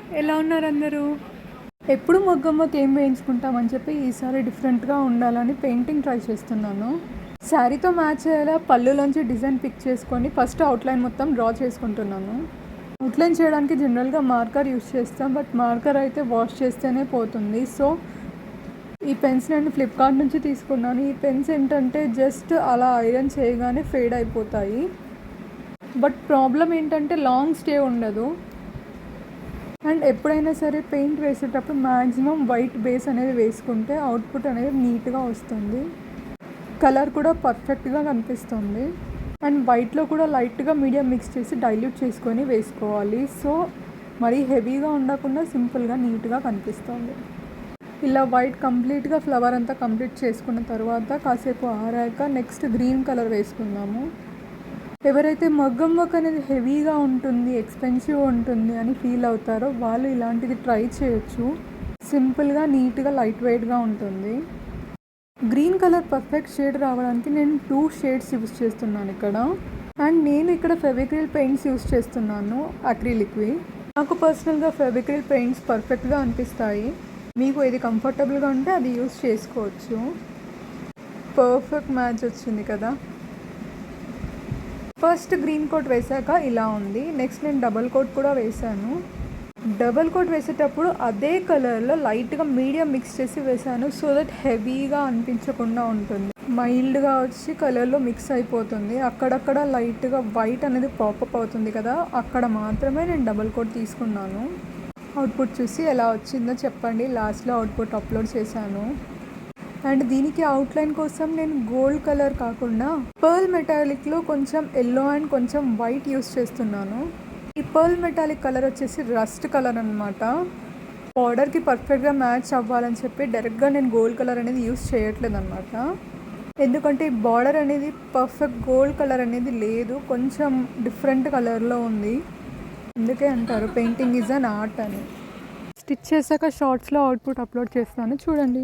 Hi, ఎలా ఉన్నారు అందరూ? ఎప్పుడు మొగ్గమ్మకి ఏం వేయించుకుంటామని చెప్పి ఈసారి డిఫరెంట్గా ఉండాలని పెయింటింగ్ ట్రై చేస్తున్నాను. శారీతో మ్యాచ్ అయ్యేలా పళ్ళులోంచి డిజైన్ పిక్ చేసుకొని ఫస్ట్ అవుట్లైన్ మొత్తం డ్రా చేసుకుంటున్నాను. అవుట్లైన్ చేయడానికి జనరల్గా మార్కర్ యూస్ చేస్తాం, బట్ మార్కర్ అయితే వాష్ చేస్తేనే పోతుంది. సో ఈ పెన్స్ నేను ఫ్లిప్కార్ట్ నుంచి తీసుకున్నాను. ఈ పెన్స్ ఏంటంటే జస్ట్ అలా ఐరన్ చేయగానే ఫేడ్ అయిపోతాయి. బట్ ప్రాబ్లం ఏంటంటే లాంగ్ స్టే ఉండదు. అండ్ ఎప్పుడైనా సరే పెయింట్ వేసేటప్పుడు మ్యాక్సిమం వైట్ బేస్ అనేది వేసుకుంటే అవుట్పుట్ అనేది నీట్గా వస్తుంది. కలర్ కూడా పర్ఫెక్ట్గా కనిపిస్తుంది. అండ్ వైట్లో కూడా లైట్గా మీడియం మిక్స్ చేసి డైల్యూట్ చేసుకొని వేసుకోవాలి. సో మరీ హెవీగా ఉండకుండా సింపుల్గా నీట్గా కనిపిస్తుంది. ఇలా వైట్ కంప్లీట్గా ఫ్లవర్ అంతా కంప్లీట్ చేసుకున్న తర్వాత కాసేపు ఆరాక నెక్స్ట్ గ్రీన్ కలర్ వేసుకుందాము. ఎవరైతే మగ్గం వర్క్ అనేది హెవీగా ఉంటుంది, ఎక్స్పెన్సివ్ ఉంటుంది అని ఫీల్ అవుతారో వాళ్ళు ఇలాంటిది ట్రై చేయొచ్చు. సింపుల్గా నీట్గా లైట్ వెయిట్గా ఉంటుంది. గ్రీన్ కలర్ పర్ఫెక్ట్ షేడ్ రావడానికి నేను 2 షేడ్స్ యూస్ చేస్తున్నాను ఇక్కడ. అండ్ నేను ఇక్కడ ఫెవిక్రిల్ పెయింట్స్ యూస్ చేస్తున్నాను, అక్రిలిక్వి. నాకు పర్సనల్గా ఫెవిక్రిల్ పెయింట్స్ పర్ఫెక్ట్గా అనిపిస్తాయి. మీకు ఏది కంఫర్టబుల్గా ఉంటే అది యూస్ చేసుకోవచ్చు. పర్ఫెక్ట్ మ్యాచ్ వచ్చింది కదా. ఫస్ట్ గ్రీన్ కోట్ వేసాక ఇలా ఉంది. నెక్స్ట్ నేను డబల్ కోట్ కూడా వేసాను. డబల్ కోట్ వేసేటప్పుడు అదే కలర్లో లైట్గా మీడియం మిక్స్ చేసి వేసాను, సో దట్ హెవీగా అనిపించకుండా ఉంటుంది. మైల్డ్గా వచ్చి కలర్లో మిక్స్ అయిపోతుంది. అక్కడక్కడ లైట్గా వైట్ అనేది పాపప్ అవుతుంది కదా, అక్కడ మాత్రమే నేను డబల్ కోట్ తీసుకున్నాను. అవుట్పుట్ చూసి ఎలా వచ్చిందో చెప్పండి. లాస్ట్లో అవుట్పుట్ అప్లోడ్ చేశాను. అండ్ దీనికి అవుట్లైన్ కోసం నేను గోల్డ్ కలర్ కాకుండా పర్ల్ మెటాలిక్లో కొంచెం ఎల్లో అండ్ కొంచెం వైట్ యూస్ చేస్తున్నాను. ఈ పర్ల్ మెటాలిక్ కలర్ వచ్చేసి రస్ట్ కలర్ అనమాట. బార్డర్కి పర్ఫెక్ట్గా మ్యాచ్ అవ్వాలని చెప్పి డైరెక్ట్గా నేను గోల్డ్ కలర్ అనేది యూస్ చేయట్లేదు అనమాట. ఎందుకంటే ఈ బార్డర్ అనేది పర్ఫెక్ట్ గోల్డ్ కలర్ అనేది లేదు, కొంచెం డిఫరెంట్ కలర్లో ఉంది. అందుకే అంటారు పెయింటింగ్ ఈజ్ అన్ ఆర్ట్ అని. స్టిచ్ చేశాక షార్ట్స్లో అవుట్పుట్ అప్లోడ్ చేస్తాను, చూడండి.